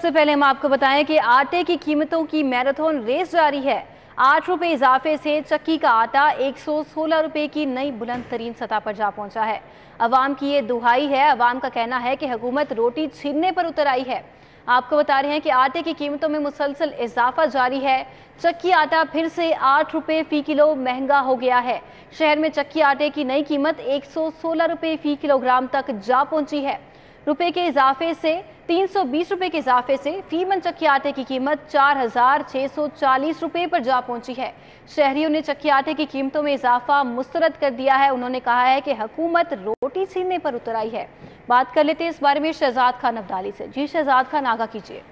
सबसे पहले हम आपको बताएं कि आटे की कीमतों की मैराथन रेस जारी है। 8 रुपए इजाफे से चक्की का आटा 116 रुपए की नई बुलंद तरीन सतह पर जा पहुंचा है। अवाम की ये दुहाई है। अवाम का कहना है कि हुकूमत रोटी छीनने पर उतर आई है। आपको बता रहे हैं कि आटे की कीमतों में मुसलसल इजाफा जारी है। चक्की आटा फिर से 8 रुपए फी किलो महंगा हो गया है। शहर में चक्की आटे की नई कीमत 116 रुपए फी किलोग्राम तक जा पहुंची है। रुपए के इजाफे से 320 रुपए के इजाफे से फी मन चक्की आटे की कीमत 4,640 रुपए पर जा पहुंची है। शहरियों ने चक्की आटे की कीमतों में इजाफा मुस्तरद कर दिया है। उन्होंने कहा है कि हुकूमत रोटी छीनने पर उतर आई है। बात कर लेते हैं इस बारे में शहजाद खान अब्दाली से। जी शहजाद खान, आगाह कीजिए।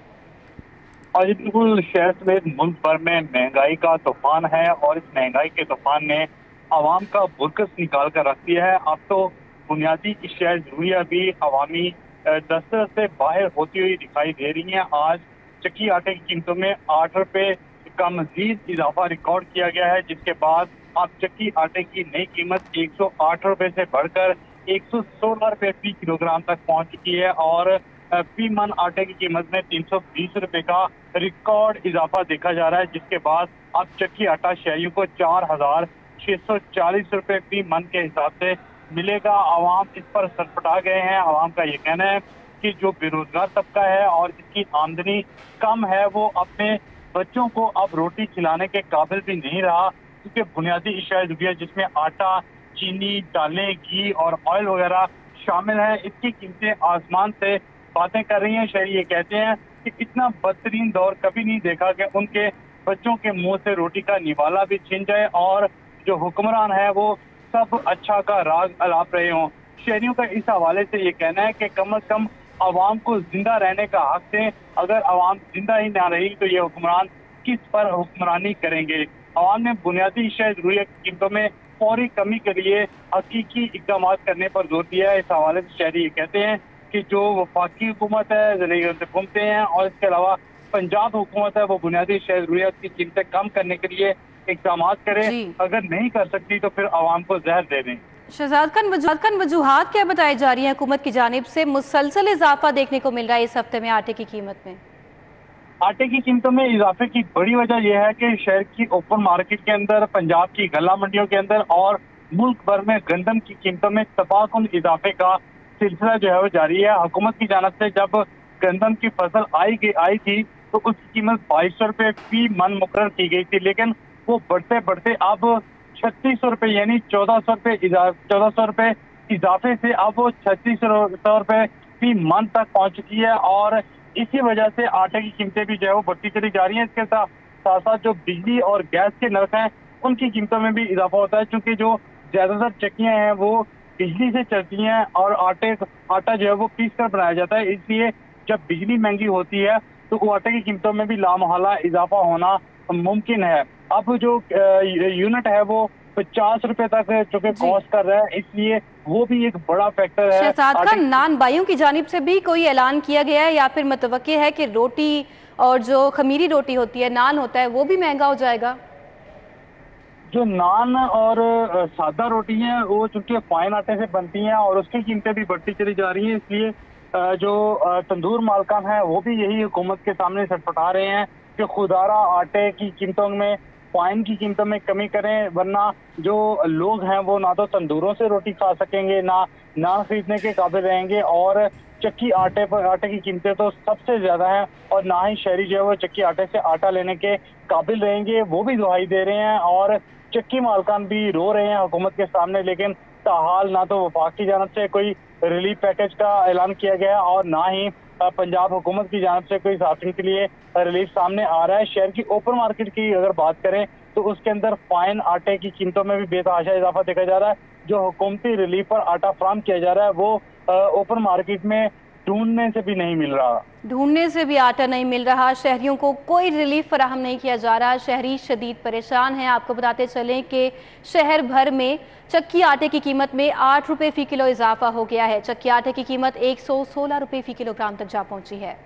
और ये बिल्कुल शहर समेत मुल्क भर में महंगाई का तूफान है और इस महंगाई के तूफान ने आवाम का बुरकस निकाल कर रख दिया है। अब तो बुनियादी अशिया जरूरियात भी अवामी दस्तरस से बाहर होती हुई दिखाई दे रही हैं। आज चक्की आटे की कीमतों में 8 रुपए का मजीद इजाफा रिकॉर्ड किया गया है, जिसके बाद अब चक्की आटे की नई कीमत 108 रुपए से बढ़कर 116 रुपए फी किलोग्राम तक पहुंच चुकी है और फी मन आटे की कीमत में 320 रुपए का रिकॉर्ड इजाफा देखा जा रहा है, जिसके बाद अब चक्की आटा शहरियों को 4,640 रुपए फी मन के हिसाब से मिलेगा। आवाम इस पर सटपटा गए हैं। आवाम का ये कहना है कि जो बेरोजगार तबका है और जिसकी आमदनी कम है वो अपने बच्चों को अब रोटी खिलाने के काबिल भी नहीं रहा, क्योंकि बुनियादी अशिया जरूरियात जिसमें आटा, चीनी, दालें, घी और ऑयल वगैरह शामिल है, इसकी कीमतें आसमान से बातें कर रही हैं। शहरी ये कहते हैं कि इतना बदतरीन दौर कभी नहीं देखा कि उनके बच्चों के मुंह से रोटी का निवाला भी छिन जाए और जो हुक्मरान है वो सब अच्छा का राग अलाप रहे हों। शहरियों का इस हवाले से ये कहना है कि कम अज कम आवाम को जिंदा रहने का हक दें। अगर आवाम जिंदा ही ना रही तो ये हुक्मरान किस पर हुक्मरानी करेंगे। आवाम ने बुनियादी अशिया जरूरियात की कीमतों में फौरी कमी के लिए हकीकी इकदाम करने पर जोर दिया है। इस हवाले से शहरी ये कहते हैं कि जो वफाकी हुकूमत है से घूमते हैं और इसके अलावा पंजाब हुकूमत है वो बुनियादी अशिया जरूरियात की कीमतें कम करने के लिए इकदाम करे। अगर नहीं कर सकती तो फिर आवाम को जहर दे दें। शहजाद खान, वजूहात क्या बताई जा रही है हुकूमत की जानिब से? मुसलसल इजाफा देखने को मिल रहा है इस हफ्ते में आटे की कीमत में। आटे की कीमतों में इजाफे की बड़ी वजह यह है कि शहर की ओपन मार्केट के अंदर, पंजाब की गल्ला मंडियों के अंदर और मुल्क भर में गंदम की कीमतों में तबाहकुन इजाफे का सिलसिला जो है वो जारी है। हुकूमत की जानब से जब गंदम की फसल आई थी तो उसकी कीमत 2200 रुपए फी मन मुकर्रर की गई थी, लेकिन वो बढ़ते बढ़ते अब 3600 रुपए यानी 1400 रुपए इजाफे से अब वो 3600 रुपए फी मन तक पहुंच चुकी है और इसी वजह से आटे की कीमतें भी जो है वो बढ़ती चली जा रही हैं। इसके साथ साथ जो बिजली और गैस के नर्ख हैं उनकी कीमतों में भी इजाफा होता है, क्योंकि जो ज्यादातर चक्कियां हैं वो बिजली से चलती हैं और आटा जो है वो पीस कर बनाया जाता है। इसलिए जब बिजली महंगी होती है तो वो आटे की कीमतों में भी लामहला इजाफा होना मुमकिन है। अब जो यूनिट है वो 50 रुपए तक चूंकि कॉस्ट कर रहा है, इसलिए वो भी एक बड़ा फैक्टर है। शहजाद खान, नान भाइयों की जानिब से भी कोई ऐलान किया गया है या फिर मुतवक्के है कि रोटी और जो खमीरी रोटी होती है, नान होता है, वो भी महंगा हो जाएगा? जो नान और सादा रोटी है वो चूंकि फाइन आटे से बनती हैं और उसकी कीमतें भी बढ़ती चली जा रही हैं, इसलिए जो तंदूर मालकान है वो भी यही हुकूमत के सामने सटपटा रहे हैं कि खुदारा आटे की कीमतों में, फाइन की कीमतों में कमी करें, वरना जो लोग हैं वो ना तो तंदूरों से रोटी खा सकेंगे, ना नान खरीदने के काबिल रहेंगे और चक्की आटे की कीमतें तो सबसे ज्यादा हैं और ना ही शहरी जो है वो चक्की आटे से आटा लेने के काबिल रहेंगे। वो भी दुहाई दे रहे हैं और चक्की मालकान भी रो रहे हैं हुकूमत के सामने, लेकिन ताहाल ना तो वफाक की जानब से कोई रिलीफ पैकेज का ऐलान किया गया और ना ही पंजाब हुकूमत की जानब से कोई साथियों के लिए रिलीफ सामने आ रहा है। शहर की ओपन मार्केट की अगर बात करें तो उसके अंदर फाइन आटे की कीमतों में भी बेतहाशा इजाफा देखा जा रहा है। जो हुकूमती रिलीफ पर आटा फराहम किया जा रहा है वो ओपन मार्केट में ढूंढने से भी नहीं आटा नहीं मिल रहा। शहरियों को कोई रिलीफ फराहम नहीं किया जा रहा। शहरी शदीद परेशान हैं। आपको बताते चलें कि शहर भर में चक्की आटे की कीमत में 8 रुपए फी किलो इजाफा हो गया है। चक्की आटे की कीमत 116 रुपए फी किलोग्राम तक जा पहुंची है।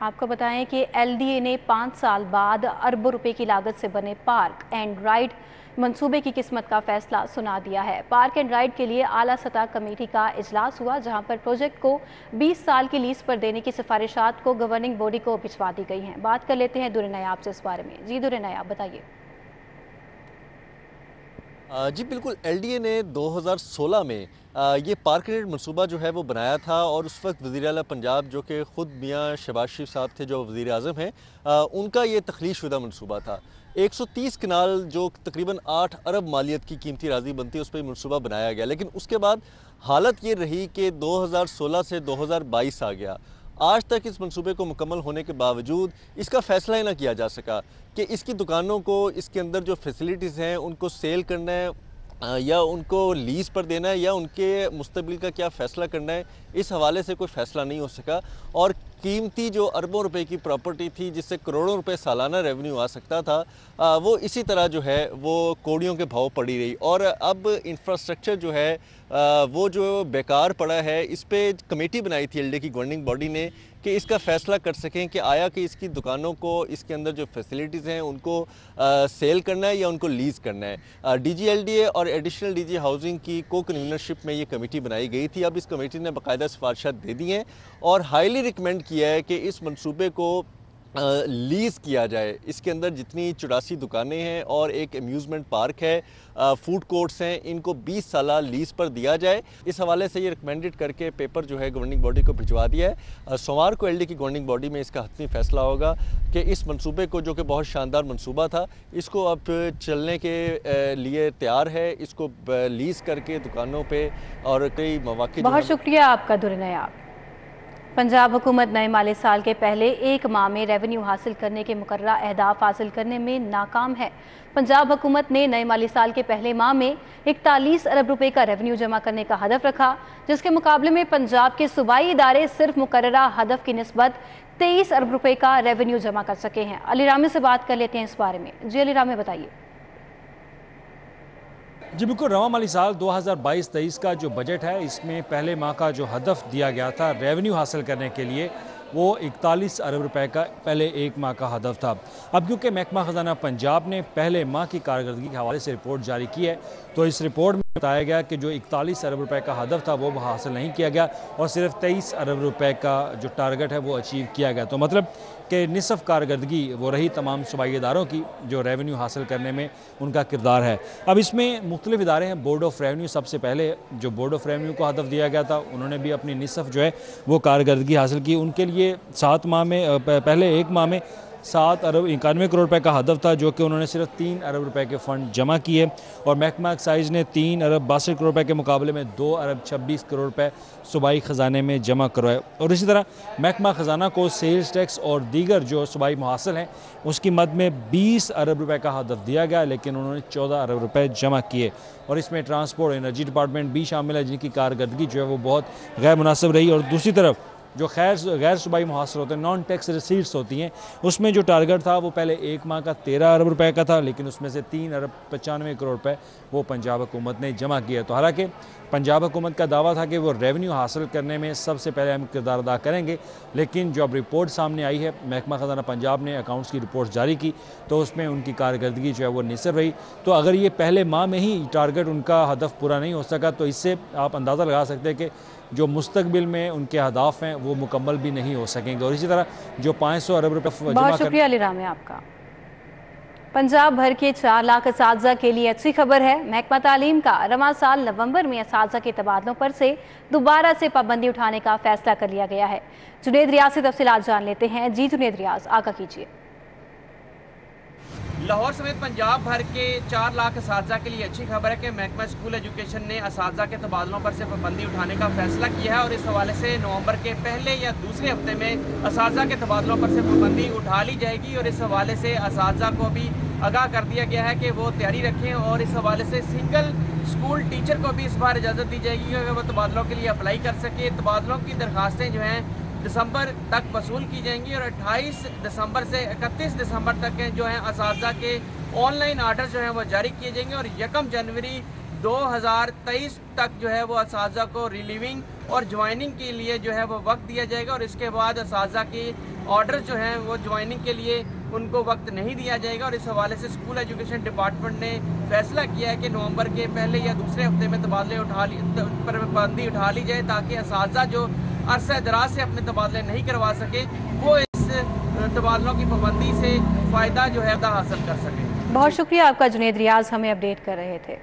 आपको बताएं कि LDA ने 5 साल बाद अरबों रुपए की लागत से बने पार्क एंड राइड मंसूबे की किस्मत का फैसला सुना दिया है। पार्क एंड राइड के लिए आला सतह कमेटी का इजलास हुआ, जहां पर प्रोजेक्ट को 20 साल की लीज पर देने की सिफारिशात को गवर्निंग बॉडी को भिजवा दी गई हैं। बात कर लेते हैं दुर्रे नायाब से इस बारे में। जी दुर्रे नायाब, बताइए। जी बिल्कुल, LDA ने 2016 में ये पार्क रेट मनसूबा जो है वो बनाया था, और उस वक्त वज़ीर आला पंजाब जो कि ख़ुद मियाँ शहबाज शरीफ साहब थे जो वज़ीर आज़म हैं, उनका ये तख्लीस शुदा मनसूबा था। 130 कनाल जो तकरीबन 8 अरब मालियत की कीमती राज़ी बनती है, उस पर मनसूबा बनाया गया। लेकिन उसके बाद हालत ये रही कि 2016 से 2022 आ गया। आज तक इस मंसूबे को मुकम्मल होने के बावजूद इसका फ़ैसला ही ना किया जा सका कि इसकी दुकानों को, इसके अंदर जो फैसिलिटीज़ हैं उनको सेल करना है या उनको लीज़ पर देना है या उनके मुस्तकबिल का क्या फ़ैसला करना है। इस हवाले से कोई फ़ैसला नहीं हो सका, और कीमती जो अरबों रुपए की प्रॉपर्टी थी जिससे करोड़ों रुपए सालाना रेवेन्यू आ सकता था, वो इसी तरह जो है वो कौड़ियों के भाव पड़ी रही। और अब इंफ्रास्ट्रक्चर जो है वो जो बेकार पड़ा है, इस पे कमेटी बनाई थी LDA की गवर्निंग बॉडी ने कि इसका फ़ैसला कर सकें कि आया कि इसकी दुकानों को, इसके अंदर जो फैसिलिटीज़ हैं उनको सेल करना है या उनको लीज़ करना है। DG LDA और एडिशनल DG हाउसिंग की को कन्वीनरशिप में ये कमेटी बनाई गई थी। अब इस कमेटी ने बाकायदा सिफारिशात दे दी हैं और हाईली रिकमेंड किया है कि इस मंसूबे को लीज़ किया जाए। इसके अंदर जितनी 84 दुकानें हैं और एक अम्यूज़मेंट पार्क है, फूड कोर्ट्स हैं, इनको 20 साल लीज़ पर दिया जाए। इस हवाले से ये रिकमेंडेड करके पेपर जो है गवर्निंग बॉडी को भिजवा दिया है। सोमवार को LDA की गवर्निंग बॉडी में इसका हतमी फैसला होगा कि इस मंसूबे को, जो कि बहुत शानदार मंसूबा था, इसको अब चलने के लिए तैयार है। इसको लीज़ करके दुकानों पर और कई मौके। बहुत शुक्रिया आपका दुर्रे नायाब। पंजाब हुकूमत नए माली साल के पहले एक माह में रेवेन्यू हासिल करने के मुकर्ररा अहदाफ हासिल करने में नाकाम है। पंजाब हुकूमत ने नए माली साल के पहले माह में 41 अरब रुपए का रेवेन्यू जमा करने का हदफ रखा, जिसके मुकाबले में पंजाब के सूबाई इदारे सिर्फ मुकर्ररा हदफ की निस्बत 23 अरब रुपए का रेवेन्यू जमा कर सके हैं। अली रामी से बात कर लेते हैं इस बारे में। जी अली रामी, बताइए। जी बिल्कुल, रवां माली साल 2022-23 का जो बजट है, इसमें पहले माह का जो हदफ दिया गया था रेवेन्यू हासिल करने के लिए, वो 41 अरब रुपए का पहले एक माह का हदफ था। अब क्योंकि महकमा ख़जाना पंजाब ने पहले माह की कारकर्दगी के हवाले से रिपोर्ट जारी की है, तो इस रिपोर्ट में बताया गया कि जो 41 अरब रुपए का हदफ था वो हासिल नहीं किया गया और सिर्फ 23 अरब रुपए का जो टारगेट है वो अचीव किया गया। तो मतलब कि निसफ़ कारकर्दगी वो रही तमाम सूबाई इदारों की जो रेवेन्यू हासिल करने में उनका किरदार है। अब इसमें मुख्तलिफ इदारे हैं। बोर्ड ऑफ रेवेन्यू सबसे पहले, जो बोर्ड ऑफ रेवेन्यू को हदफ दिया गया था, उन्होंने भी अपनी निसफ़ जो है वो कारकर्दगी हासिल की। उनके लिए 7 माह में, पहले एक माह में 7 अरब 91 करोड़ रुपए का हदफ था, जो कि उन्होंने सिर्फ 3 अरब रुपए के फ़ंड जमा किए। और महकमा एक्साइज़ ने 3 अरब 62 करोड़ रुपए के मुकाबले में 2 अरब 26 करोड़ रुपए सूबाई ख़जाने में जमा करवाए। और इसी तरह महकमा ख़जाना को सेल्स टैक्स और दीगर जो सूबाई मुहासिल हैं उसकी मद में 20 अरब रुपए का हदफ दिया गया, लेकिन उन्होंने 14 अरब रुपए जमा किए। और इसमें ट्रांसपोर्ट एनर्जी डिपार्टमेंट भी शामिल है, जिनकी कारकर्दगी जो है वो बहुत गैर मुनासिब रही। और दूसरी तरफ जो गैर सूबाई मुहासर होते हैं, नॉन टैक्स रिसीट्स होती हैं, उसमें जो टारगेट था वो पहले एक माह का 13 अरब रुपए का था, लेकिन उसमें से 3 अरब 95 करोड़ रुपए वो पंजाब हुकूमत ने जमा किया। तो हालांकि पंजाब हुकूमत का दावा था कि वो रेवेन्यू हासिल करने में सबसे पहले अहम किरदार अदा करेंगे, लेकिन जो अब रिपोर्ट सामने आई है, महकमा ख़जाना पंजाब ने अकाउंट्स की रिपोर्ट जारी की, तो उसमें उनकी कारकर्दगी जो है वो निसर रही। तो अगर ये पहले माह में ही टारगेट उनका हदफ पूरा नहीं हो सका, तो इससे आप अंदाज़ा लगा सकते हैं कि जो मुस्तकबिल में उनके अहदाफ हैं वो मुकम्मल भी नहीं हो सकेंगे। और इसी तरह जो 500 अरब रुपये बहुत शुक्रिया अली रामी आपका। पंजाब भर के 4 लाख असातिज़ा के लिए अच्छी खबर है। महकमा तालीम का रवां साल नवंबर में असातिज़ा के तबादलों पर से दोबारा से पाबंदी उठाने का फैसला कर लिया गया है। जुनेद रियाज से तफसीलात जान लेते हैं। जी जुनेद रियाज, आगा कीजिए। लाहौर समेत पंजाब भर के 4 लाख असातिज़ा के लिए अच्छी खबर है कि महकमा स्कूल एजुकेशन ने असातिज़ा के तबादलों पर से पाबंदी उठाने का फैसला किया है और इस हवाले से नवंबर के पहले या दूसरे हफ्ते में असातिज़ा के तबादलों पर से पाबंदी उठा ली जाएगी। और इस हवाले से असातिज़ा को भी आगाह कर दिया गया है कि वो तैयारी रखें और इस हवाले से सिंगल स्कूल टीचर को भी इस बार इजाज़त दी जाएगी कि वो तबादलों के लिए अप्लाई कर सके। तबादलों की दरख्वास्तें जो हैं दिसंबर तक वसूल की जाएंगी और 28 दिसंबर से 31 दिसंबर तक जो हैं असातिज़ा के ऑनलाइन आर्डर जो हैं वो जारी किए जाएंगे और 1 जनवरी 2023 तक जो है वो असातिज़ा को रिलीविंग اور ज्वाइनिंग के लिए जो है वो वक्त दिया जाएगा और इसके बाद असातिज़ा के ऑर्डर जो हैं वो ज्वाइनिंग के लिए उनको वक्त नहीं दिया जाएगा। और इस हवाले से स्कूल एजुकेशन डिपार्टमेंट ने फैसला किया है कि नवंबर के पहले या दूसरे हफ्ते में तबादले पर पाबंदी उठा ली जाए ताकि असातिज़ा जो अरसा दराज से अपने तबादले नहीं करवा सके वो इस तबादलों की पाबंदी से फ़ायदा जो है हासिल कर सके। बहुत शुक्रिया आपका जुनेद रियाज, हमें अपडेट कर रहे थे।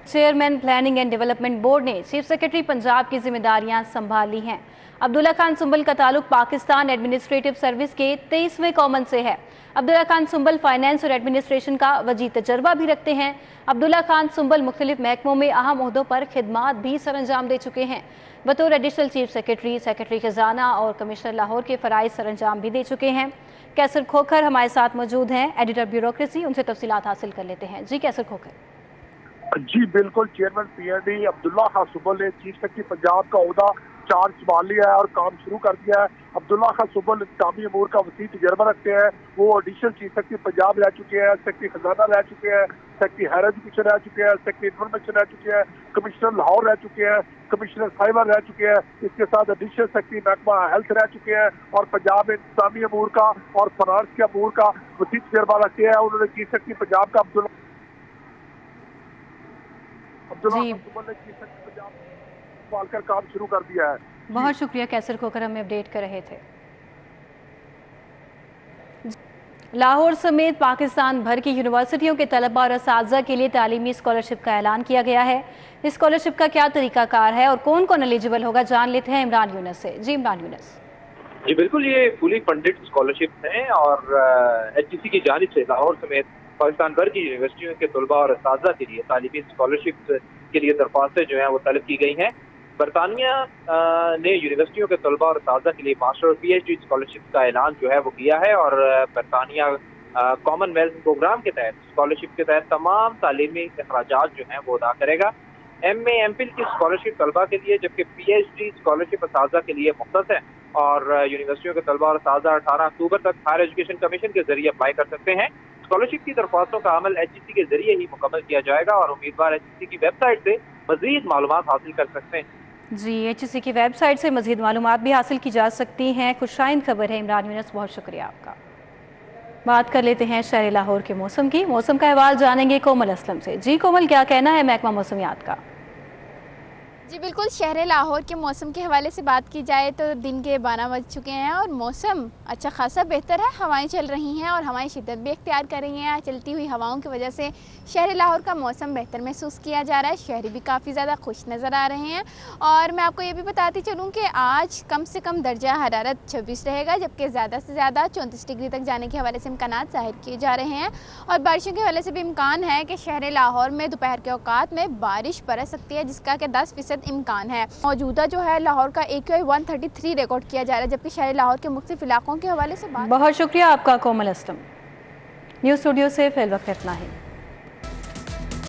Chairman planning and development board ने चीफ सेक्रेटरी पंजाब की जिम्मेदारियां संभाल ली हैं। अब्दुल्ला खान सुंबल का ताल्लुक पाकिस्तान एडमिनिस्ट्रेटिव सर्विस के 23वें कॉमन से है। अब्दुल्ला खान सुंबल फाइनेंस और एडमिनिस्ट्रेशन का वजी तजर्बा भी रखते हैं। अब्दुल्ला खान सुंबल मुख्तलिफ महकमों में अहम ओहदों पर खिदमात भी सर अंजाम दे चुके हैं। बतौर एडिशनल चीफ सेक्रेटरी, सेक्रेटरी खजाना और कमिश्नर लाहौर के फ़राइज़ सर अंजाम भी दे चुके हैं। कैसर खोखर हमारे साथ मौजूद हैं, एडिटर ब्यूरोक्रेसी, उनसे तफसीलात हासिल कर लेते हैं। जी कैसर खोखर। जी बिल्कुल, चेयरमैन पीएनडी अब्दुल्ला खान सुंबल ने चीफ सेक्रेटरी पंजाब का ओहदा चार्ज संभाल लिया है और काम शुरू कर दिया है। अब्दुल्ला खान सुंबल इंतजामी अमूर का वसी तजर्बा रखते हैं। वो एडिशनल चीफ सेक्रेटरी पंजाब रह चुके हैं, सेक्रेटरी खजाना रह चुके हैं, सेक्रेटरी हायर एजुकेशन रह चुके हैं, सेक्रेटरी इन्फॉर्मेशन रह चुके हैं, कमिश्नर लाहौर रह चुके हैं, कमिश्नर साइबर रह चुके हैं। इसके साथ एडिशनल सेक्रेटरी महकमा हेल्थ रह चुके हैं और पंजाब में इंतजामी अमूर का और फाइनेंस के अमूर का वसी तजर्बा रखते हैं। उन्होंने चीफ सेक्रेटरी पंजाब का अब्दुल्ला सुंबल ने चीफ सेक्रेटरी पंजाब संभाल कर काम शुरू कर दिया है। बहुत शुक्रिया कैसर खोखर, हमें अपडेट कर रहे थे। लाहौर समेत पाकिस्तान भर की यूनिवर्सिटियों के तलबा और असातिज़ा के लिए तालीमी स्कॉलरशिप का ऐलान किया गया है। इस स्कॉलरशिप का क्या तरीकाकार है और कौन कौन एलिजिबल होगा, जान लेते हैं इमरान यूनुस से। जी इमरान यूनुस। जी बिल्कुल, ये फुली फंडेड स्कॉलरशिप हैं और HEC की जानिब से लाहौर समेत पाकिस्तान भर की यूनिवर्सिटियों के तलबा और असातिज़ा के लिए तालीमी स्कॉलरशिप के लिए दरख्वास्तें जो हैं वो तलब की गई हैं। बरतानिया ने यूनिवर्सिटियों के तलबा और असातिज़ा के लिए मास्टर और PhD स्कॉलरशिप का ऐलान जो है वो किया है और बरतानिया कॉमनवेल्थ प्रोग्राम के तहत स्कॉलरशिप के तहत तमाम तालीमी अखराजात जो हैं वो अदा करेगा। MA MPhil की स्कॉलरशिप तलबा के लिए, जबकि PhD स्कॉलरशिप असातिज़ा के लिए मुख्तस है और यूनिवर्सिटियों के तलबा और असातिज़ा 18 अक्टूबर तक हायर एजुकेशन कमीशन के जरिए अप्लाई कर सकते हैं। स्कॉलरशिप की दरख्वास्तों का अमल HEC के जरिए ही मुकम्मल किया जाएगा और उम्मीदवार HEC की वेबसाइट से मज़ीद मालूमात हासिल कर सकते हैं। जी, HEC की वेबसाइट से मज़ीद मालूमात भी हासिल की जा सकती हैं। खुशाइन खबर है इमरान यूनुस, बहुत शुक्रिया आपका। बात कर लेते हैं शहर लाहौर के मौसम की। मौसम का अहवाल जानेंगे कोमल असलम से। जी कोमल, क्या कहना है महकमा मौसमियात का? जी बिल्कुल, शहर लाहौर के मौसम के हवाले से बात की जाए तो दिन के 12 बज चुके हैं और मौसम अच्छा खासा बेहतर है। हवाएं चल रही हैं और हवाएं शिद्दत भी इख्तियार कर रही हैं। चलती हुई हवाओं की वजह से शहर लाहौर का मौसम बेहतर महसूस किया जा रहा है। शहरी भी काफ़ी ज़्यादा खुश नज़र आ रहे हैं और मैं आपको ये भी बताती चलूँ कि आज कम से कम दर्जा हरारत 26 रहेगा, जबकि ज़्यादा से ज़्यादा 34 डिग्री तक जाने के हवाले से इम्कानात ज़ाहिर किए जा रहे हैं। और बारिशों के हवाले से भी इम्कान है कि शहर लाहौर में दोपहर के औकात में बारिश बरस सकती है, जिसका कि 10% इम्कान है। मौजूदा जो है लाहौर का AQI 133 रिकॉर्ड किया जा रहा है, जबकि शहर लाहौर के मुख्तलिफ इलाकों के हवाले से बात। बहुत शुक्रिया आपका कोमल असलम। न्यूज़ स्टूडियो से फिल वक्त इतना ही।